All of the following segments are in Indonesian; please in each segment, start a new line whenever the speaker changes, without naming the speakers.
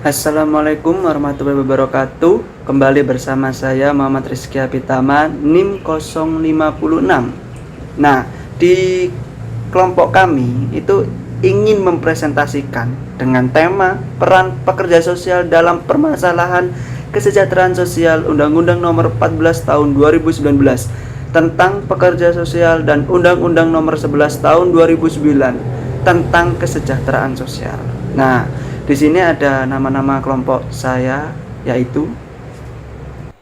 Assalamualaikum warahmatullahi wabarakatuh. Kembali bersama saya Muhammad Rizky Apitama, NIM 056. Nah, di kelompok kami itu ingin mempresentasikan dengan tema peran pekerja sosial dalam permasalahan kesejahteraan sosial Undang-Undang Nomor 14 Tahun 2019 tentang pekerja sosial dan Undang-Undang Nomor 11 Tahun 2009 tentang kesejahteraan sosial. Nah, di sini ada nama-nama kelompok saya, yaitu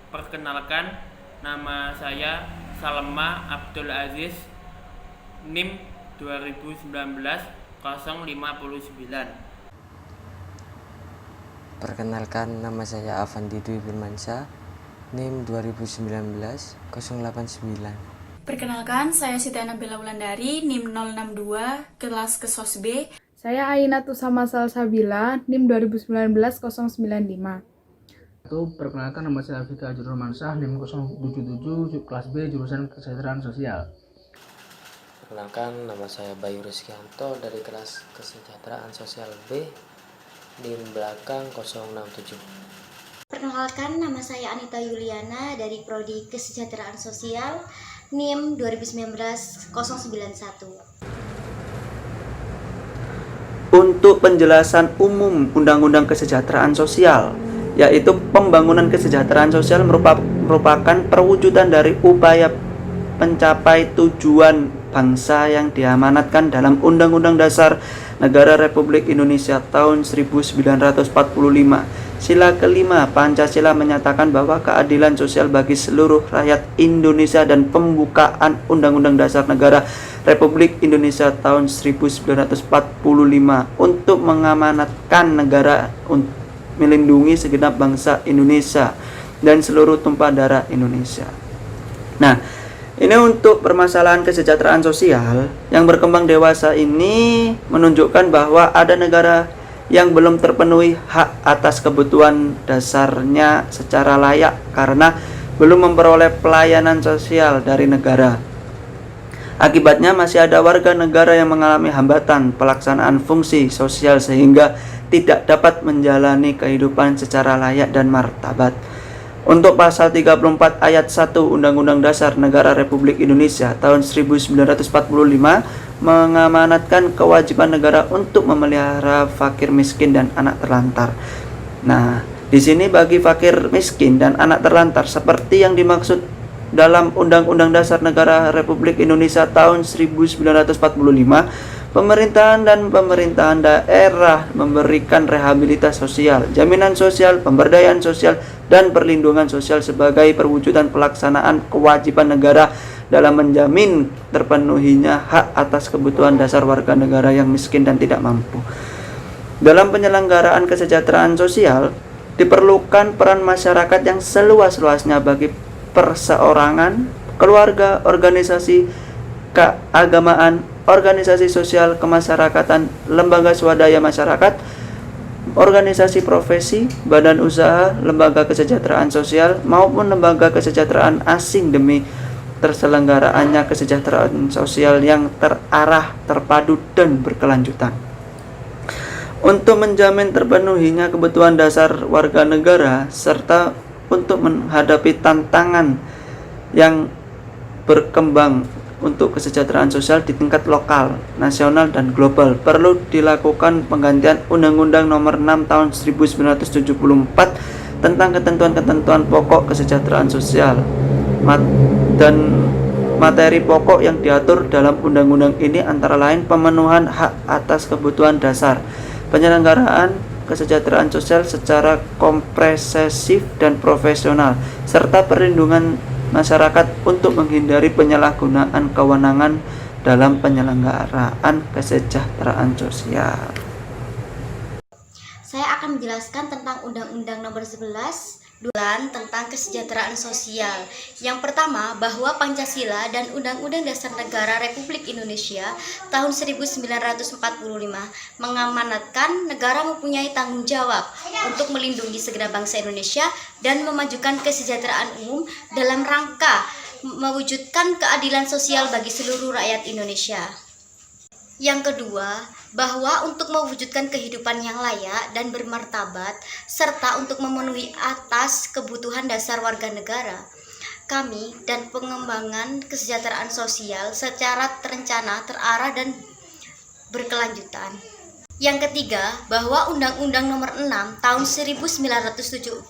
Perkenalkan, nama saya Salma Abdul Aziz, NIM 2019-059.
Perkenalkan, nama saya Avandi Dwi Firmansyah, NIM 2019-089.
Perkenalkan, saya Siti Anabella Wulandari, NIM 062, kelas Kesos B.
Saya Ainat Usama Salsabila, NIM 2019-095.
Perkenalkan, nama saya Fika Ajur Romansyah, NIM 077, kelas B, jurusan Kesejahteraan Sosial.
Perkenalkan, nama saya Bayu Rizkianto dari kelas Kesejahteraan Sosial B, NIM belakang 067.
Perkenalkan, nama saya Anita Yuliana dari Prodi Kesejahteraan Sosial, NIM 2019-091.
untuk penjelasan umum Undang-Undang Kesejahteraan Sosial, yaitu pembangunan kesejahteraan sosial merupakan perwujudan dari upaya pencapai tujuan bangsa yang diamanatkan dalam Undang-Undang Dasar Negara Republik Indonesia tahun 1945. Sila kelima Pancasila menyatakan bahwa keadilan sosial bagi seluruh rakyat Indonesia dan pembukaan Undang-Undang Dasar Negara Republik Indonesia tahun 1945 untuk mengamanatkan negara melindungi segenap bangsa Indonesia dan seluruh tumpah darah Indonesia. Nah, ini untuk permasalahan kesejahteraan sosial yang berkembang dewasa ini menunjukkan bahwa ada negara yang belum terpenuhi hak atas kebutuhan dasarnya secara layak karena belum memperoleh pelayanan sosial dari negara. Akibatnya masih ada warga negara yang mengalami hambatan pelaksanaan fungsi sosial sehingga tidak dapat menjalani kehidupan secara layak dan martabat. Untuk pasal 34 ayat 1 Undang-Undang Dasar Negara Republik Indonesia tahun 1945 mengamanatkan kewajiban negara untuk memelihara fakir miskin dan anak terlantar. Nah, di sini bagi fakir miskin dan anak terlantar seperti yang dimaksud dalam Undang-Undang Dasar Negara Republik Indonesia tahun 1945, pemerintahan dan pemerintahan daerah memberikan rehabilitasi sosial, jaminan sosial, pemberdayaan sosial, dan perlindungan sosial sebagai perwujudan pelaksanaan kewajiban negara dalam menjamin terpenuhinya hak atas kebutuhan dasar warga negara yang miskin dan tidak mampu. Dalam penyelenggaraan kesejahteraan sosial, diperlukan peran masyarakat yang seluas-luasnya bagi perseorangan, keluarga, organisasi keagamaan, organisasi sosial kemasyarakatan, lembaga swadaya masyarakat, organisasi profesi, badan usaha, lembaga kesejahteraan sosial, maupun lembaga kesejahteraan asing demi terselenggaraannya kesejahteraan sosial yang terarah, terpadu, dan berkelanjutan. Untuk menjamin terpenuhinya kebutuhan dasar warga negara, serta untuk menghadapi tantangan yang berkembang untuk kesejahteraan sosial di tingkat lokal, nasional, dan global, perlu dilakukan penggantian Undang-Undang Nomor 6 Tahun 1974 tentang ketentuan-ketentuan pokok kesejahteraan sosial. Dan materi pokok yang diatur dalam undang-undang ini antara lain pemenuhan hak atas kebutuhan dasar, penyelenggaraan kesejahteraan sosial secara komprehensif dan profesional, serta perlindungan masyarakat untuk menghindari penyalahgunaan kewenangan dalam penyelenggaraan kesejahteraan sosial.
Saya akan menjelaskan tentang Undang-Undang Nomor 11 tentang kesejahteraan sosial. Yang pertama, bahwa Pancasila dan Undang-Undang Dasar Negara Republik Indonesia tahun 1945 mengamanatkan negara mempunyai tanggung jawab untuk melindungi segenap bangsa Indonesia dan memajukan kesejahteraan umum dalam rangka mewujudkan keadilan sosial bagi seluruh rakyat Indonesia. Yang kedua, bahwa untuk mewujudkan kehidupan yang layak dan bermartabat serta untuk memenuhi atas kebutuhan dasar warga negara, kami dan pengembangan kesejahteraan sosial secara terencana, terarah dan berkelanjutan. Yang ketiga, bahwa Undang-Undang Nomor 6 Tahun 1974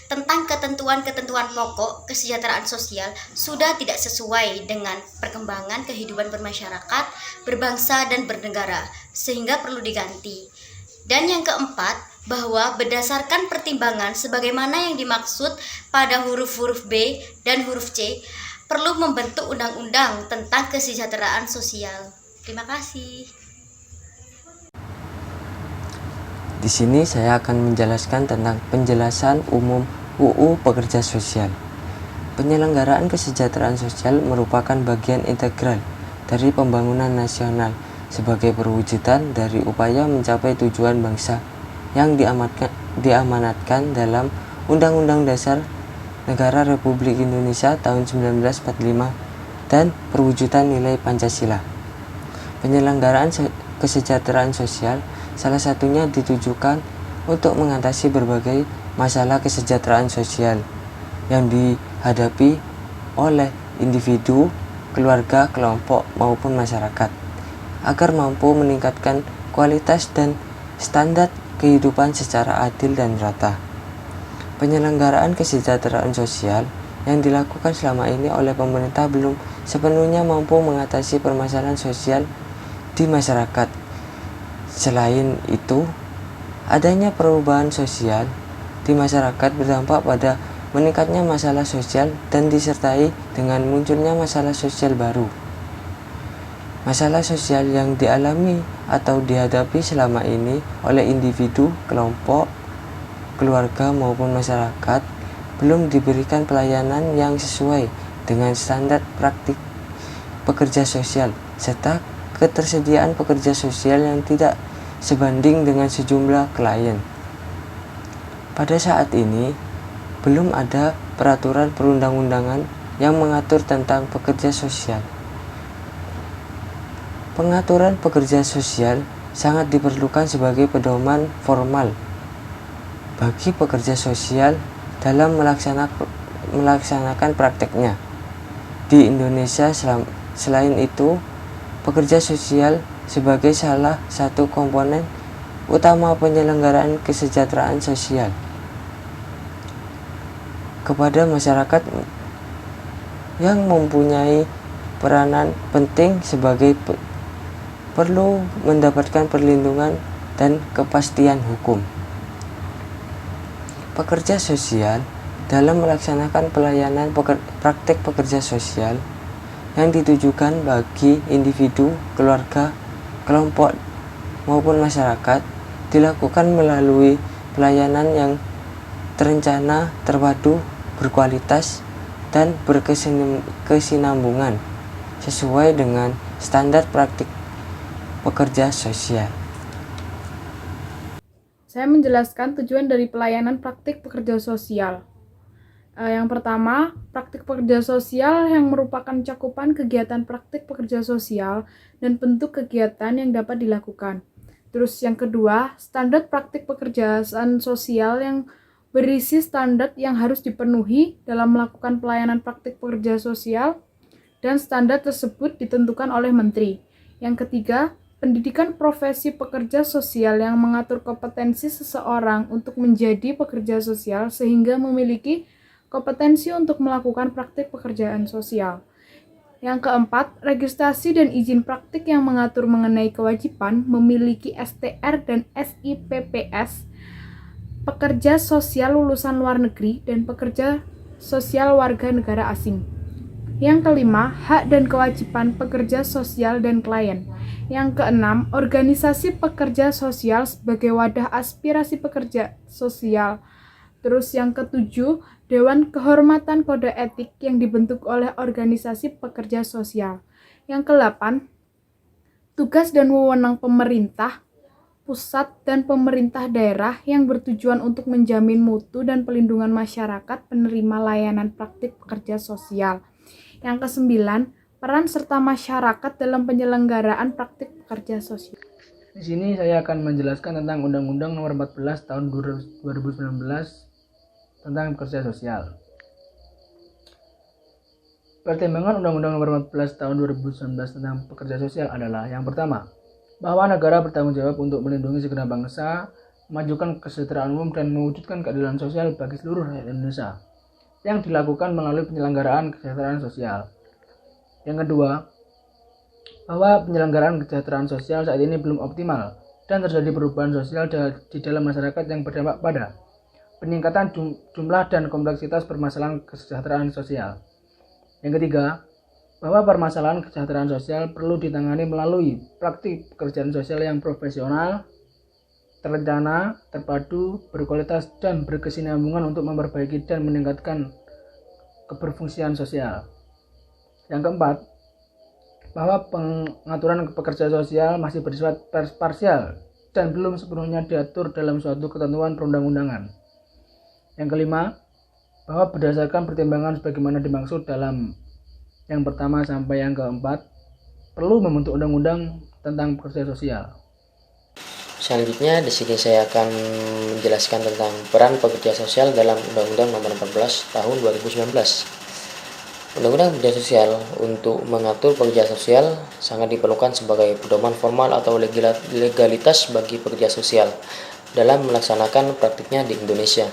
tentang ketentuan-ketentuan pokok kesejahteraan sosial sudah tidak sesuai dengan perkembangan kehidupan bermasyarakat, berbangsa dan bernegara, sehingga perlu diganti. Dan yang keempat, bahwa berdasarkan pertimbangan sebagaimana yang dimaksud pada huruf-huruf B dan huruf C, perlu membentuk undang-undang tentang kesejahteraan sosial. Terima kasih.
Di sini saya akan menjelaskan tentang penjelasan umum UU Pekerja Sosial. Penyelenggaraan kesejahteraan sosial merupakan bagian integral dari pembangunan nasional sebagai perwujudan dari upaya mencapai tujuan bangsa yang diamanatkan dalam Undang-Undang Dasar Negara Republik Indonesia tahun 1945 dan perwujudan nilai Pancasila. Penyelenggaraan kesejahteraan sosial salah satunya ditujukan untuk mengatasi berbagai masalah kesejahteraan sosial yang dihadapi oleh individu, keluarga, kelompok, maupun masyarakat, agar mampu meningkatkan kualitas dan standar kehidupan secara adil dan merata. Penyelenggaraan kesejahteraan sosial yang dilakukan selama ini oleh pemerintah belum sepenuhnya mampu mengatasi permasalahan sosial di masyarakat. Selain itu, adanya perubahan sosial di masyarakat berdampak pada meningkatnya masalah sosial dan disertai dengan munculnya masalah sosial baru. Masalah sosial yang dialami atau dihadapi selama ini oleh individu, kelompok, keluarga maupun masyarakat belum diberikan pelayanan yang sesuai dengan standar praktik pekerja sosial serta ketersediaan pekerja sosial yang tidak sebanding dengan sejumlah klien. Pada saat ini, belum ada peraturan perundang-undangan yang mengatur tentang pekerja sosial. Pengaturan pekerja sosial sangat diperlukan sebagai pedoman formal bagi pekerja sosial dalam melaksanakan prakteknya. Di Indonesia, selain itu, pekerja sosial sebagai salah satu komponen utama penyelenggaraan kesejahteraan sosial kepada masyarakat yang mempunyai peranan penting sebagai perlu mendapatkan perlindungan dan kepastian hukum. Pekerja sosial dalam melaksanakan pelayanan praktek pekerja sosial yang ditujukan bagi individu, keluarga, kelompok maupun masyarakat dilakukan melalui pelayanan yang terencana, terpadu, berkualitas, dan berkesinambungan sesuai dengan standar praktik pekerja sosial.
Saya menjelaskan tujuan dari pelayanan praktik pekerja sosial. Yang pertama, praktik pekerja sosial yang merupakan cakupan kegiatan praktik pekerja sosial dan bentuk kegiatan yang dapat dilakukan. Terus yang kedua, standar praktik pekerjaan sosial yang berisi standar yang harus dipenuhi dalam melakukan pelayanan praktik pekerja sosial dan standar tersebut ditentukan oleh menteri. Yang ketiga, pendidikan profesi pekerja sosial yang mengatur kompetensi seseorang untuk menjadi pekerja sosial sehingga memiliki kompetensi untuk melakukan praktik pekerjaan sosial. Yang keempat, registrasi dan izin praktik yang mengatur mengenai kewajiban memiliki STR dan SIPPS, pekerja sosial lulusan luar negeri, dan pekerja sosial warga negara asing. Yang kelima, hak dan kewajiban pekerja sosial dan klien. Yang keenam, organisasi pekerja sosial sebagai wadah aspirasi pekerja sosial. Terus yang ketujuh, Dewan Kehormatan Kode Etik yang dibentuk oleh organisasi pekerja sosial. Yang kedelapan, tugas dan wewenang pemerintah pusat dan pemerintah daerah yang bertujuan untuk menjamin mutu dan pelindungan masyarakat penerima layanan praktik pekerja sosial. Yang kesembilan, peran serta masyarakat dalam penyelenggaraan praktik pekerja sosial.
Di sini saya akan menjelaskan tentang Undang-Undang Nomor 14 Tahun 2019 tentang pekerja sosial. Pertimbangan Undang-Undang Nomor 14 Tahun 2019 tentang pekerja sosial adalah yang pertama, bahwa negara bertanggung jawab untuk melindungi segenap bangsa, memajukan kesejahteraan umum dan mewujudkan keadilan sosial bagi seluruh rakyat Indonesia yang dilakukan melalui penyelenggaraan kesejahteraan sosial. Yang kedua, bahwa penyelenggaraan kesejahteraan sosial saat ini belum optimal dan terjadi perubahan sosial di dalam masyarakat yang berdampak pada peningkatan jumlah dan kompleksitas permasalahan kesejahteraan sosial. Yang ketiga, bahwa permasalahan kesejahteraan sosial perlu ditangani melalui praktik pekerjaan sosial yang profesional, terencana, terpadu, berkualitas, dan berkesinambungan untuk memperbaiki dan meningkatkan keberfungsian sosial. Yang keempat, bahwa pengaturan pekerja sosial masih bersifat parsial dan belum sepenuhnya diatur dalam suatu ketentuan perundang-undangan. Yang kelima, bahwa berdasarkan pertimbangan sebagaimana dimaksud dalam yang pertama sampai yang keempat, perlu membentuk undang-undang tentang pekerja sosial.
Selanjutnya di sini saya akan menjelaskan tentang peran pekerja sosial dalam Undang-Undang Nomor 14 Tahun 2019. Undang-Undang Pekerja Sosial untuk mengatur pekerja sosial sangat diperlukan sebagai pedoman formal atau legalitas bagi pekerja sosial dalam melaksanakan praktiknya di Indonesia.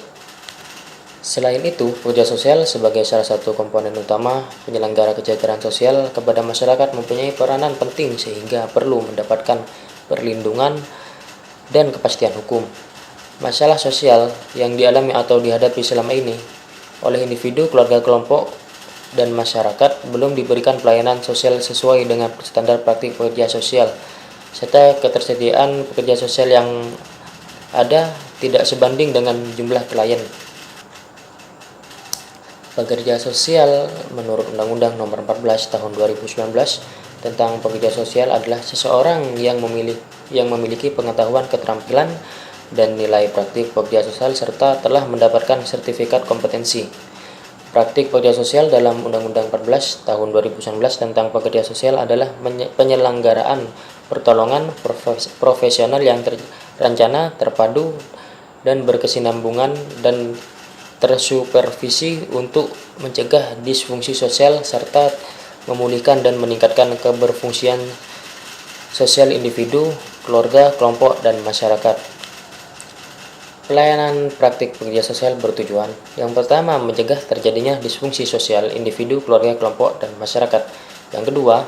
Selain itu, pekerja sosial sebagai salah satu komponen utama penyelenggara kesejahteraan sosial kepada masyarakat mempunyai peranan penting sehingga perlu mendapatkan perlindungan dan kepastian hukum. Masalah sosial yang dialami atau dihadapi selama ini oleh individu, keluarga, kelompok, dan masyarakat belum diberikan pelayanan sosial sesuai dengan standar praktik pekerja sosial, serta ketersediaan pekerja sosial yang ada tidak sebanding dengan jumlah klien. Pekerja sosial menurut Undang-Undang Nomor 14 Tahun 2019 tentang pekerja sosial adalah seseorang yang memiliki pengetahuan, keterampilan, dan nilai praktik pekerja sosial serta telah mendapatkan sertifikat kompetensi. Praktik pekerja sosial dalam Undang-Undang 14 Tahun 2019 tentang pekerja sosial adalah penyelenggaraan pertolongan profesional yang terencana, terpadu, dan berkesinambungan dan tersupervisi untuk mencegah disfungsi sosial serta memulihkan dan meningkatkan keberfungsian sosial individu, keluarga, kelompok, dan masyarakat. Pelayanan praktik pekerja sosial bertujuan yang pertama mencegah terjadinya disfungsi sosial individu, keluarga, kelompok, dan masyarakat. Yang kedua,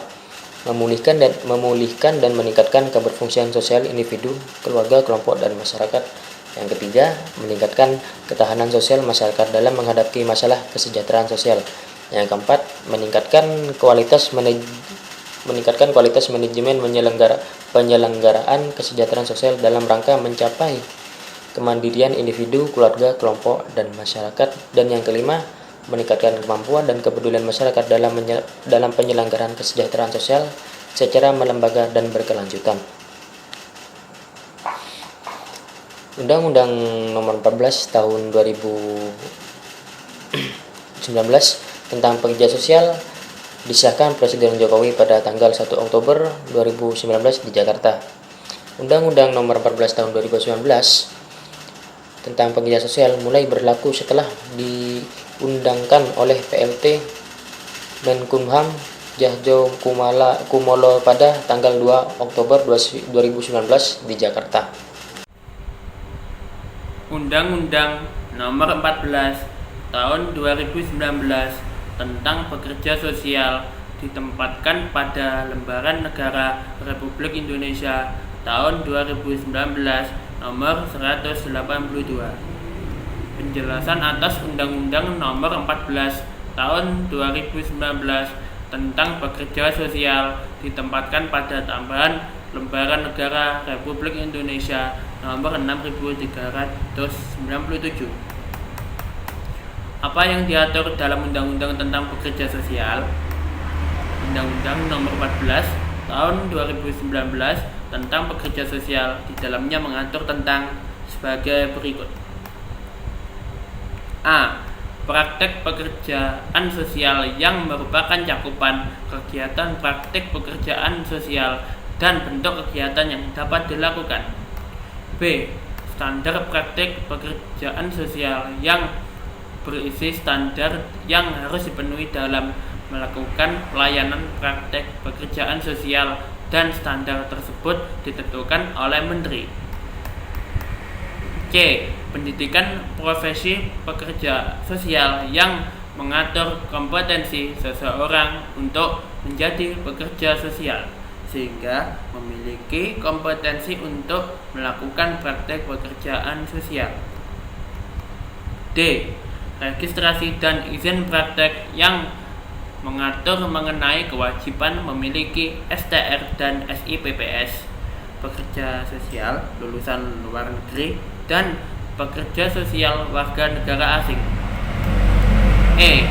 memulihkan dan meningkatkan keberfungsian sosial individu, keluarga, kelompok, dan masyarakat. Yang ketiga, meningkatkan ketahanan sosial masyarakat dalam menghadapi masalah kesejahteraan sosial. Yang keempat, meningkatkan kualitas manajemen penyelenggaraan kesejahteraan sosial dalam rangka mencapai kemandirian individu, keluarga, kelompok, dan masyarakat. Dan yang kelima, meningkatkan kemampuan dan kepedulian masyarakat dalam penyelenggaraan kesejahteraan sosial secara melembaga dan berkelanjutan. Undang-Undang Nomor 14 Tahun 2019 tentang pekerja sosial disahkan Presiden Jokowi pada tanggal 1 Oktober 2019 di Jakarta. Undang-Undang Nomor 14 Tahun 2019 tentang pekerja sosial mulai berlaku setelah diundangkan oleh PLT Menkumham Jahjo Kumolo pada tanggal 2 Oktober 2019 di Jakarta.
Undang-Undang Nomor 14 Tahun 2019 tentang pekerja sosial ditempatkan pada Lembaran Negara Republik Indonesia tahun 2019 nomor 182. Penjelasan atas Undang-Undang Nomor 14 Tahun 2019 tentang pekerja sosial ditempatkan pada tambahan Lembaran Negara Republik Indonesia nomor 6397. Apa yang diatur dalam Undang-Undang tentang pekerja sosial? Undang-Undang Nomor 14 Tahun 2019 tentang pekerja sosial di dalamnya mengatur tentang sebagai berikut. A. Praktek pekerjaan sosial yang merupakan cakupan kegiatan praktek pekerjaan sosial dan bentuk kegiatan yang dapat dilakukan. B. Standar praktik pekerjaan sosial yang berisi standar yang harus dipenuhi dalam melakukan pelayanan praktek pekerjaan sosial dan standar tersebut ditentukan oleh Menteri. C. Pendidikan profesi pekerja sosial yang mengatur kompetensi seseorang untuk menjadi pekerja sosial sehingga memiliki kompetensi untuk melakukan praktek pekerjaan sosial. D. Registrasi dan izin praktek yang mengatur mengenai kewajiban memiliki STR dan SIPPS pekerja sosial lulusan luar negeri dan pekerja sosial warga negara asing. E.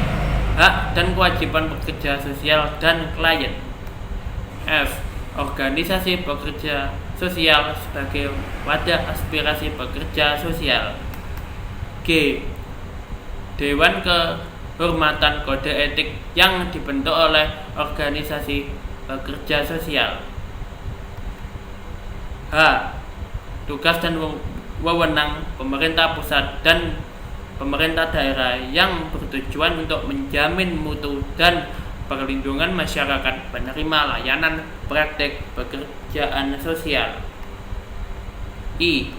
Hak dan kewajiban pekerja sosial dan klien. F. Organisasi pekerja sosial sebagai wadah aspirasi pekerja sosial. G. Dewan Kehormatan Kode Etik yang dibentuk oleh organisasi pekerja sosial. H. Tugas dan wewenang pemerintah pusat dan pemerintah daerah yang bertujuan untuk menjamin mutu dan perlindungan masyarakat penerima layanan praktek pekerjaan sosial. I.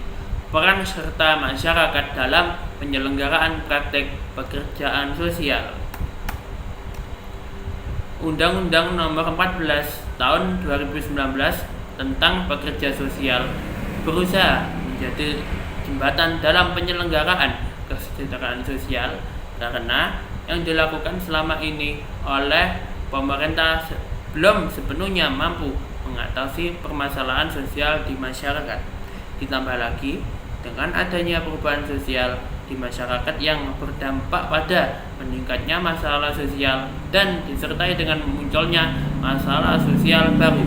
Peran serta masyarakat dalam penyelenggaraan praktek pekerjaan sosial. Undang-Undang Nomor 14 Tahun 2019 tentang pekerja sosial berusaha menjadi jembatan dalam penyelenggaraan kesejahteraan sosial karena yang dilakukan selama ini oleh pemerintah belum sepenuhnya mampu mengatasi permasalahan sosial di masyarakat. Ditambah lagi dengan adanya perubahan sosial di masyarakat yang berdampak pada meningkatnya masalah sosial dan disertai dengan munculnya masalah sosial baru,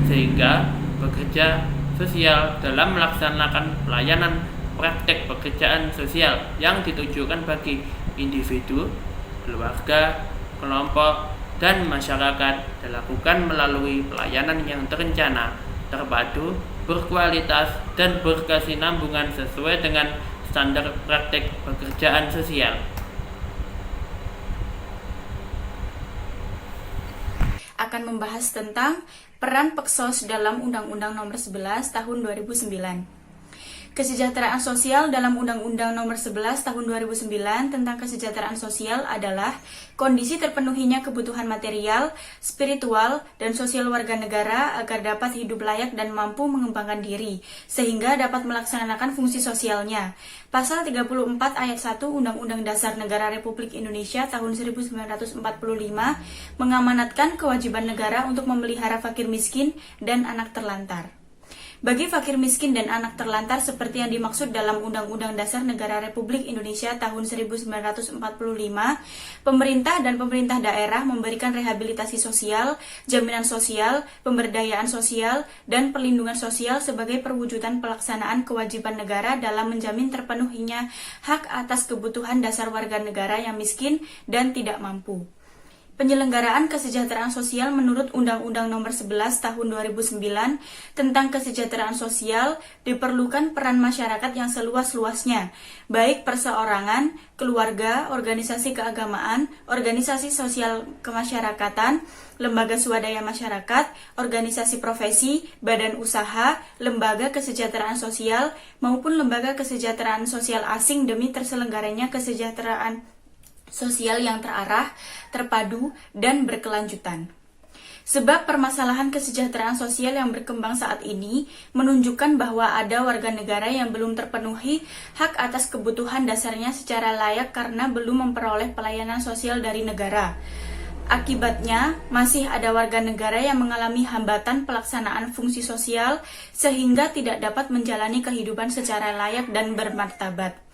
sehingga pekerja sosial dalam melaksanakan pelayanan praktek pekerjaan sosial yang ditujukan bagi individu, keluarga, kelompok, dan masyarakat dilakukan melalui pelayanan yang terencana, terpadu, berkualitas, dan berkesinambungan sesuai dengan standar praktek pekerjaan sosial.
Akan membahas tentang peran Peksos dalam Undang-Undang Nomor 11 Tahun 2009. Kesejahteraan sosial dalam Undang-Undang Nomor 11 Tahun 2009 tentang kesejahteraan sosial adalah kondisi terpenuhinya kebutuhan material, spiritual, dan sosial warga negara agar dapat hidup layak dan mampu mengembangkan diri, sehingga dapat melaksanakan fungsi sosialnya. Pasal 34 ayat 1 Undang-Undang Dasar Negara Republik Indonesia tahun 1945 mengamanatkan kewajiban negara untuk memelihara fakir miskin dan anak terlantar. Bagi fakir miskin dan anak terlantar seperti yang dimaksud dalam Undang-Undang Dasar Negara Republik Indonesia tahun 1945, pemerintah dan pemerintah daerah memberikan rehabilitasi sosial, jaminan sosial, pemberdayaan sosial, dan perlindungan sosial sebagai perwujudan pelaksanaan kewajiban negara dalam menjamin terpenuhinya hak atas kebutuhan dasar warga negara yang miskin dan tidak mampu. Penyelenggaraan kesejahteraan sosial menurut Undang-Undang Nomor 11 Tahun 2009 tentang kesejahteraan sosial diperlukan peran masyarakat yang seluas-luasnya, baik perseorangan, keluarga, organisasi keagamaan, organisasi sosial kemasyarakatan, lembaga swadaya masyarakat, organisasi profesi, badan usaha, lembaga kesejahteraan sosial, maupun lembaga kesejahteraan sosial asing demi terselenggaranya kesejahteraan sosial yang terarah, terpadu, dan berkelanjutan. Sebab permasalahan kesejahteraan sosial yang berkembang saat ini menunjukkan bahwa ada warga negara yang belum terpenuhi hak atas kebutuhan dasarnya secara layak karena belum memperoleh pelayanan sosial dari negara. Akibatnya, masih ada warga negara yang mengalami hambatan pelaksanaan fungsi sosial sehingga tidak dapat menjalani kehidupan secara layak dan bermartabat.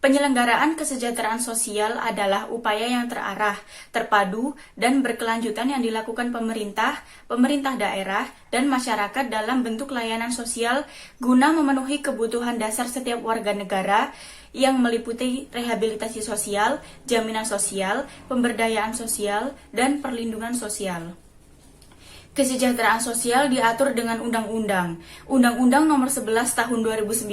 Penyelenggaraan kesejahteraan sosial adalah upaya yang terarah, terpadu, dan berkelanjutan yang dilakukan pemerintah, pemerintah daerah, dan masyarakat dalam bentuk layanan sosial guna memenuhi kebutuhan dasar setiap warga negara yang meliputi rehabilitasi sosial, jaminan sosial, pemberdayaan sosial, dan perlindungan sosial. Kesejahteraan sosial diatur dengan Undang-Undang. Undang-Undang Nomor 11 Tahun 2009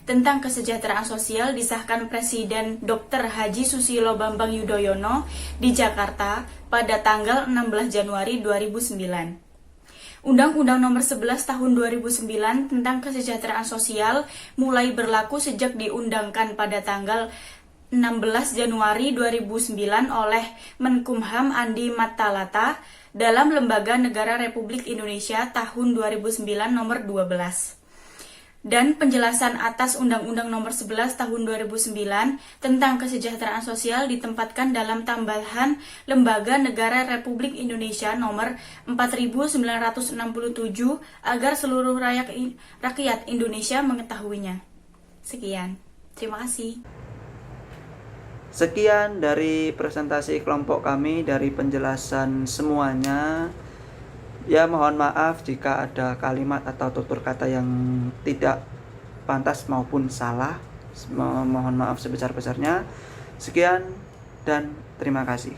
tentang Kesejahteraan Sosial disahkan Presiden Dr. Haji Susilo Bambang Yudhoyono di Jakarta pada tanggal 16 Januari 2009. Undang-Undang Nomor 11 Tahun 2009 tentang Kesejahteraan Sosial mulai berlaku sejak diundangkan pada tanggal 16 Januari 2009 oleh Menkumham Andi Matalata dalam Lembaga Negara Republik Indonesia tahun 2009 nomor 12. Dan penjelasan atas Undang-Undang Nomor 11 Tahun 2009 tentang Kesejahteraan Sosial ditempatkan dalam tambahan Lembaga Negara Republik Indonesia nomor 4967 agar seluruh rakyat Indonesia mengetahuinya. Sekian. Terima kasih.
Sekian dari presentasi kelompok kami, dari penjelasan semuanya. Ya, mohon maaf jika ada kalimat atau tutur kata yang tidak pantas maupun salah. Mohon maaf sebesar-besarnya. Sekian dan terima kasih.